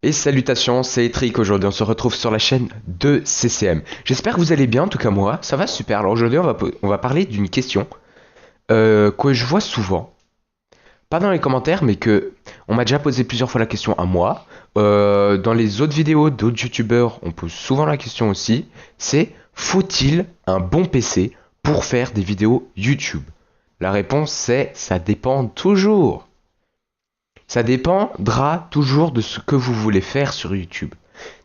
Et salutations, c'est Etric. Aujourd'hui, on se retrouve sur la chaîne de CCM. J'espère que vous allez bien, en tout cas moi, ça va super. Alors aujourd'hui, on va parler d'une question que je vois souvent, pas dans les commentaires, mais que on m'a déjà posé plusieurs fois la question à moi. Dans les autres vidéos d'autres youtubeurs, on pose souvent la question aussi. C'est faut-il un bon PC pour faire des vidéos YouTube? La réponse c'est ça dépend toujours. Ça dépendra toujours de ce que vous voulez faire sur YouTube.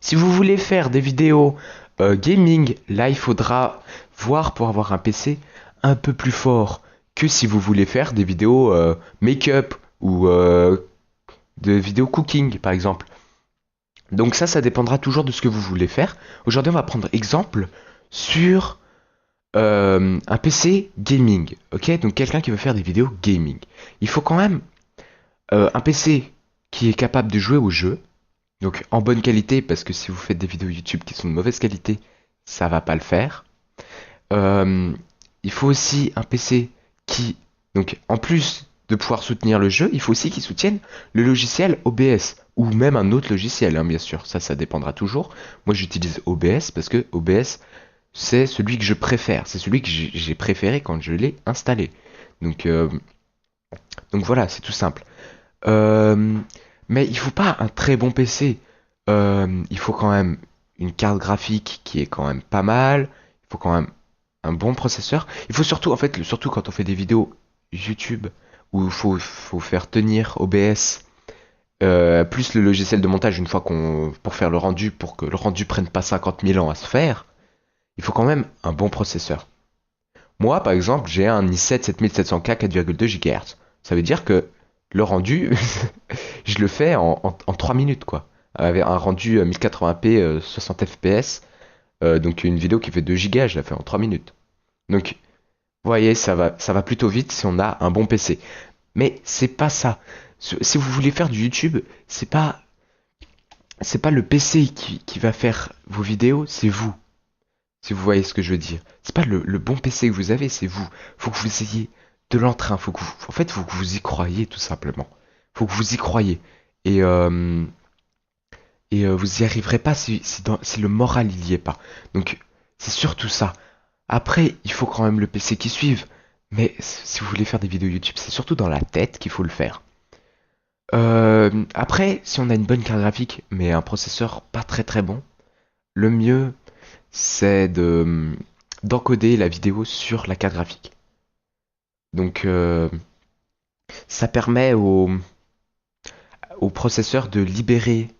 Si vous voulez faire des vidéos gaming, là il faudra voir pour avoir un PC un peu plus fort que si vous voulez faire des vidéos make-up ou de vidéos cooking par exemple. Donc ça dépendra toujours de ce que vous voulez faire. Aujourd'hui on va prendre exemple sur un PC gaming. Ok, donc quelqu'un qui veut faire des vidéos gaming. Il faut quand même un PC qui est capable de jouer au jeu, donc en bonne qualité, parce que si vous faites des vidéos YouTube qui sont de mauvaise qualité, ça va pas le faire. Euh, il faut aussi un PC qui, donc en plus de pouvoir soutenir le jeu, il faut aussi qu'il soutienne le logiciel OBS ou même un autre logiciel, hein, bien sûr. Ça dépendra toujours. Moi, j'utilise OBS parce que OBS, c'est celui que je préfère. C'est celui que j'ai préféré quand je l'ai installé. Donc, euh, donc voilà, c'est tout simple. Euh, mais il faut pas un très bon PC. Il faut quand même une carte graphique qui est quand même pas mal. Il faut quand même un bon processeur. Il faut surtout, en fait, surtout quand on fait des vidéos YouTube où faut faire tenir OBS plus le logiciel de montage une fois pour faire le rendu, pour que le rendu prenne pas 50 000 ans à se faire. Il faut quand même un bon processeur. Moi, par exemple, j'ai un i7 7700K 4,2 GHz. Ça veut dire que le rendu, je le fais en 3 minutes, quoi. Avec un rendu 1080p 60 fps. Donc une vidéo qui fait 2 gigas, je la fais en 3 minutes. Donc, vous voyez, ça va plutôt vite si on a un bon PC. Mais c'est pas ça. Si vous voulez faire du YouTube, c'est pas le PC qui va faire vos vidéos, c'est vous. Si vous voyez ce que je veux dire. C'est pas le bon PC que vous avez, c'est vous. Faut que vous ayez de l'entrain. En fait, faut que vous y croyez, tout simplement. Faut que vous y croyez. Et, euh, et vous y arriverez pas si le moral il y est pas. Donc, c'est surtout ça. Après, il faut quand même le PC qui suive. Mais si vous voulez faire des vidéos YouTube, c'est surtout dans la tête qu'il faut le faire. Après, si on a une bonne carte graphique, mais un processeur pas très très bon, le mieux, c'est d'encoder la vidéo sur la carte graphique. Donc, ça permet au processeur de libérer,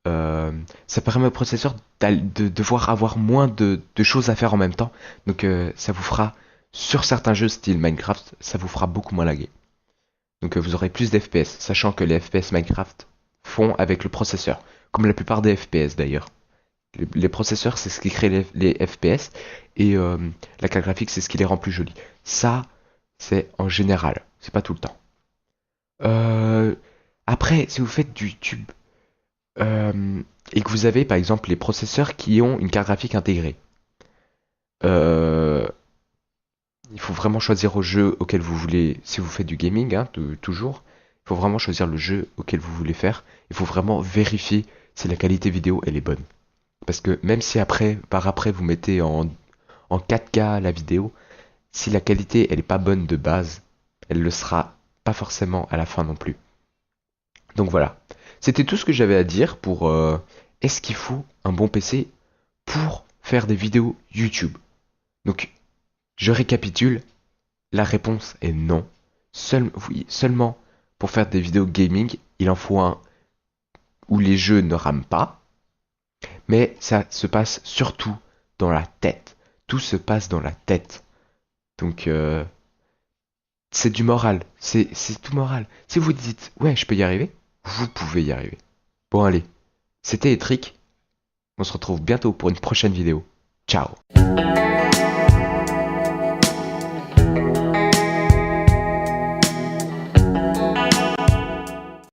ça permet au processeur de devoir avoir moins de choses à faire en même temps. Donc, ça vous fera, sur certains jeux style Minecraft, ça vous fera beaucoup moins laguer. Donc, vous aurez plus d'FPS, sachant que les FPS Minecraft font avec le processeur, comme la plupart des FPS d'ailleurs. Les processeurs, c'est ce qui crée les FPS, et la carte graphique, c'est ce qui les rend plus jolis. Ça, c'est en général, c'est pas tout le temps. Euh, Après, si vous faites du YouTube et que vous avez par exemple les processeurs qui ont une carte graphique intégrée, euh, il faut vraiment choisir au jeu auquel vous voulez, si vous faites du gaming, hein, toujours, il faut vraiment choisir le jeu auquel vous voulez faire. Il faut vraiment vérifier si la qualité vidéo elle est bonne. Parce que même si par après vous mettez en 4K la vidéo, si la qualité elle est pas bonne de base, elle le sera pas forcément à la fin non plus. Donc voilà. C'était tout ce que j'avais à dire pour est-ce qu'il faut un bon PC pour faire des vidéos YouTube. Donc je récapitule, la réponse est non. Oui, seulement pour faire des vidéos gaming, il en faut un où les jeux ne rament pas, mais ça se passe surtout dans la tête. Tout se passe dans la tête. Donc c'est du moral, c'est tout moral. Si vous dites ouais, je peux y arriver, vous pouvez y arriver. Bon allez, c'était Etric. On se retrouve bientôt pour une prochaine vidéo. Ciao.